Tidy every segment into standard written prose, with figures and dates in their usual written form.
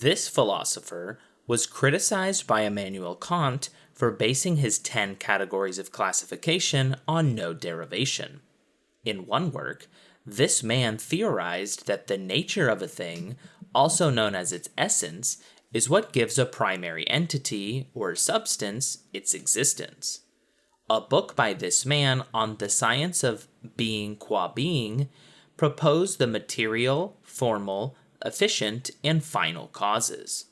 This philosopher was criticized by Immanuel Kant for basing his 10 categories of classification on no derivation. In one work, this man theorized that the nature of a thing, also known as its essence, is what gives a primary entity, or substance, its existence. A book by this man on the science of being qua being proposed the material, formal, efficient, and final causes.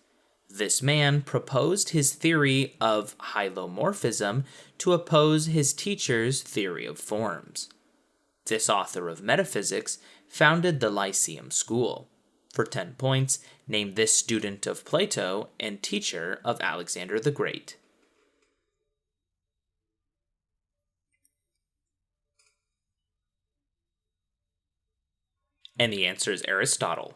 This man proposed his theory of hylomorphism to oppose his teacher's theory of forms. This author of metaphysics founded the Lyceum School. For 10 points, name this student of Plato and teacher of Alexander the Great. And the answer is Aristotle.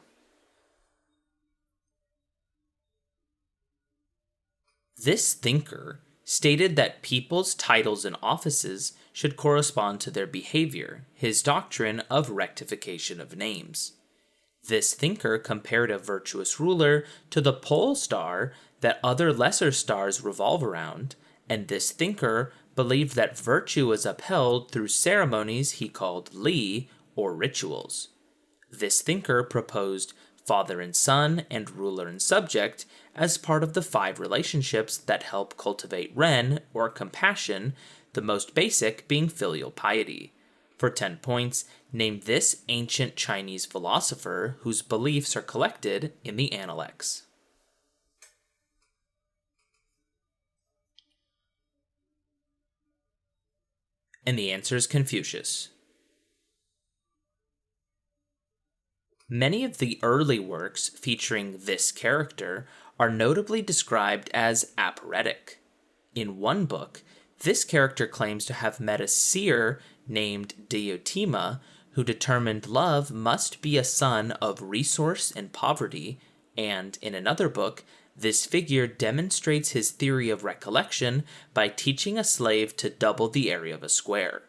This thinker stated that people's titles and offices should correspond to their behavior, his doctrine of rectification of names. This thinker compared a virtuous ruler to the pole star that other lesser stars revolve around, and this thinker believed that virtue was upheld through ceremonies he called li, or rituals. This thinker proposed father and son and ruler and subject as part of the 5 relationships that help cultivate ren, or compassion, the most basic being filial piety. For 10 points, name this ancient Chinese philosopher whose beliefs are collected in the Analects. And the answer is Confucius. Many of the early works featuring this character are notably described as aporetic. In one book, this character claims to have met a seer named Diogenes, who determined love must be a son of resource and poverty, and in another book, this figure demonstrates his theory of recollection by teaching a slave to double the area of a square.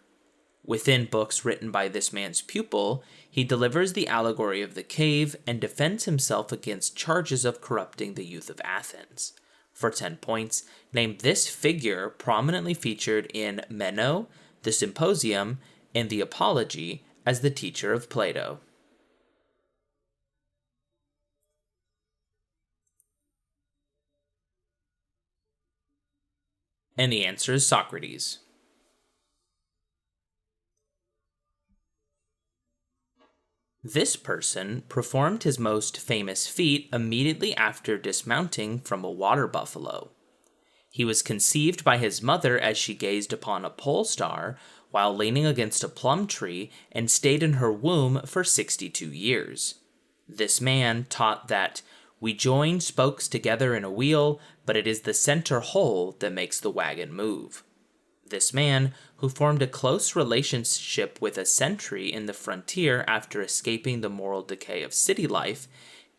Within books written by this man's pupil, he delivers the allegory of the cave and defends himself against charges of corrupting the youth of Athens. For 10 points, name this figure prominently featured in Meno, the Symposium, and the Apology as the teacher of Plato. And the answer is Socrates. This person performed his most famous feat immediately after dismounting from a water buffalo. He was conceived by his mother as she gazed upon a pole star while leaning against a plum tree and stayed in her womb for 62 years. This man taught that we join spokes together in a wheel, but it is the center hole that makes the wagon move. This man, who formed a close relationship with a sentry in the frontier after escaping the moral decay of city life,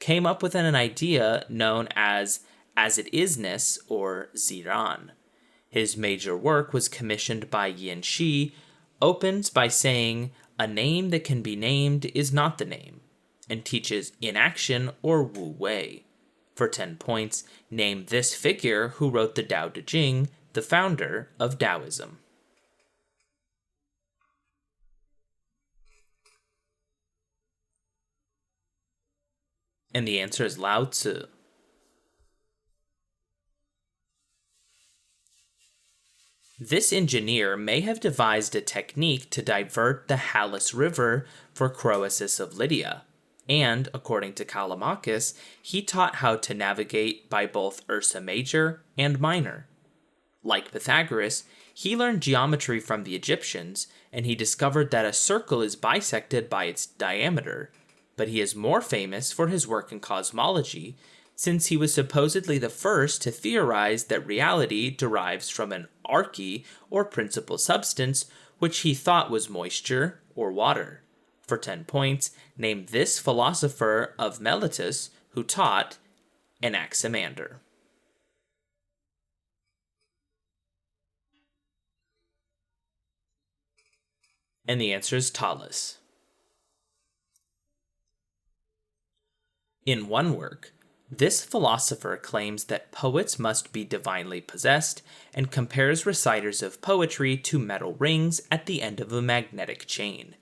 came up with an idea known as it isness, or ziran. His major work was commissioned by Yin Shi, opens by saying, "A name that can be named is not the name," and teaches inaction, or wu wei. For 10 points, name this figure who wrote the Tao Te Ching, the founder of Taoism. And the answer is Lao Tzu. This engineer may have devised a technique to divert the Halys River for Croesus of Lydia, and, according to Callimachus, he taught how to navigate by both Ursa Major and Minor. Like Pythagoras, he learned geometry from the Egyptians, and he discovered that a circle is bisected by its diameter, but he is more famous for his work in cosmology, since he was supposedly the first to theorize that reality derives from an arche, or principal substance, which he thought was moisture, or water. For 10 points, name this philosopher of Miletus who taught Anaximander. And the answer is Talus. In one work, This philosopher claims that poets must be divinely possessed and compares reciters of poetry to metal rings at the end of a magnetic chain.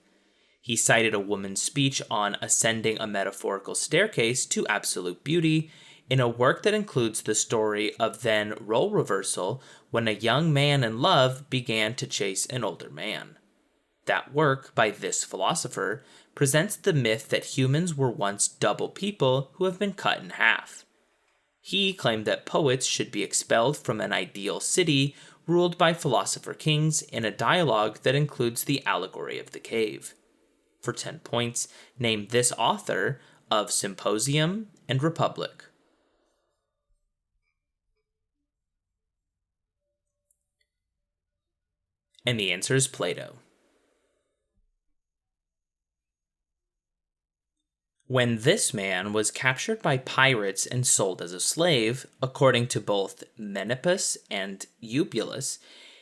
He cited a woman's speech on ascending a metaphorical staircase to absolute beauty in a work that includes the story of then role reversal when a young man in love began to chase an older man. That work, by this philosopher, presents the myth that humans were once double people who have been cut in half. He claimed that poets should be expelled from an ideal city ruled by philosopher kings in a dialogue that includes the allegory of the cave. For 10 points, name this author of Symposium and Republic. And the answer is Plato. When this man was captured by pirates and sold as a slave, according to both Menippus and Eubulus,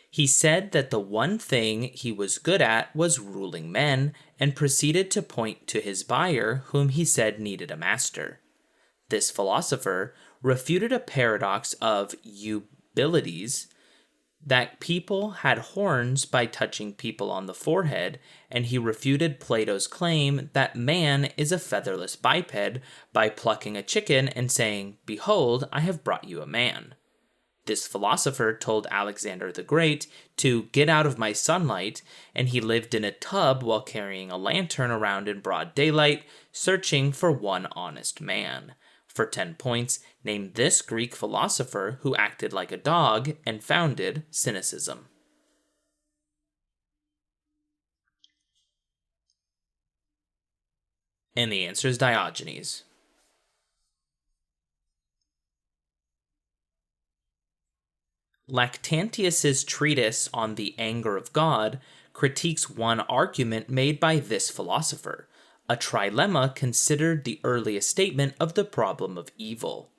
he said that the one thing he was good at was ruling men, and proceeded to point to his buyer, whom he said needed a master. This philosopher refuted a paradox of Eubulides, that people had horns by touching people on the forehead, and he refuted Plato's claim that man is a featherless biped by plucking a chicken and saying, "Behold, I have brought you a man." This philosopher told Alexander the Great to get out of my sunlight, and he lived in a tub while carrying a lantern around in broad daylight, searching for one honest man. For 10 points, name this Greek philosopher who acted like a dog and founded cynicism. And the answer is Diogenes. Lactantius's treatise on the anger of God critiques one argument made by this philosopher. A trilemma considered the earliest statement of the problem of evil.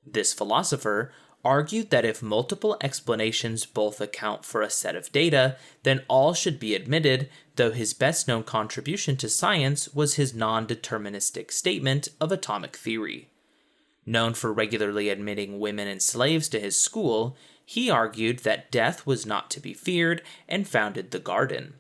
This philosopher argued that if multiple explanations both account for a set of data, then all should be admitted, though his best-known contribution to science was his non-deterministic statement of atomic theory. Known for regularly admitting women and slaves to his school, he argued that death was not to be feared and founded the garden.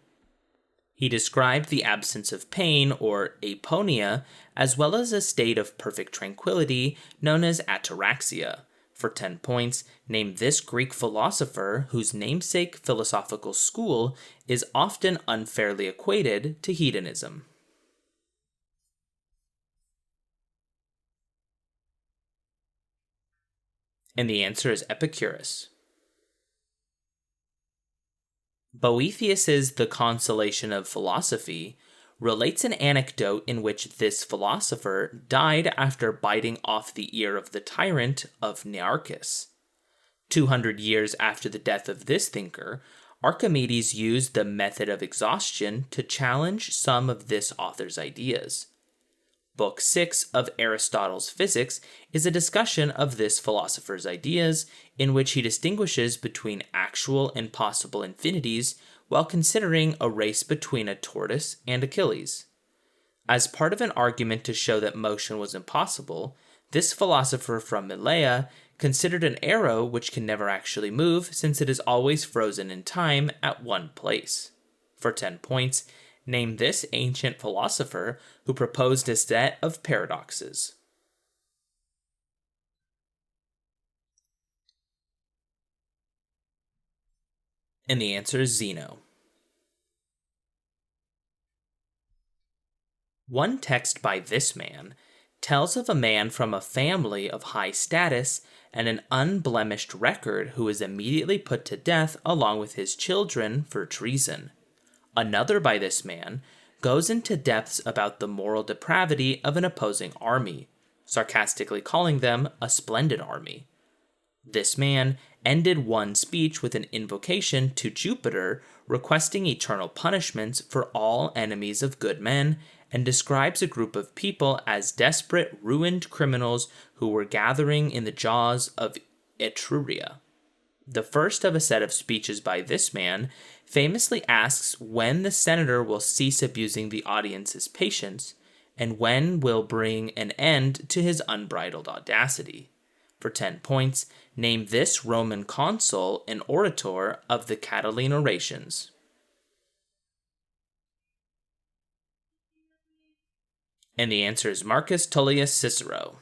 He described the absence of pain, or aponia, as well as a state of perfect tranquility known as ataraxia. For 10 points, name this Greek philosopher whose namesake philosophical school is often unfairly equated to hedonism. And the answer is Epicurus. Boethius's The Consolation of Philosophy relates an anecdote in which this philosopher died after biting off the ear of the tyrant of Nearchus. 200 years after the death of this thinker, Archimedes used the method of exhaustion to challenge some of this author's ideas. Book 6 of Aristotle's Physics is a discussion of this philosopher's ideas, in which he distinguishes between actual and possible infinities while considering a race between a tortoise and Achilles. As part of an argument to show that motion was impossible, this philosopher from Malaya considered an arrow which can never actually move since it is always frozen in time at one place. For 10 points, name this ancient philosopher who proposed a set of paradoxes. And the answer is Zeno. One text by this man tells of a man from a family of high status and an unblemished record who is immediately put to death along with his children for treason. Another by this man goes into depths about the moral depravity of an opposing army, sarcastically calling them a splendid army. This man ended one speech with an invocation to Jupiter requesting eternal punishments for all enemies of good men, and describes a group of people as desperate, ruined criminals who were gathering in the jaws of Etruria. The first of a set of speeches by this man famously asks when the senator will cease abusing the audience's patience, And when will bring an end to his unbridled audacity? For 10 points, name this Roman consul and orator of the Catiline orations. And the answer is Marcus Tullius Cicero.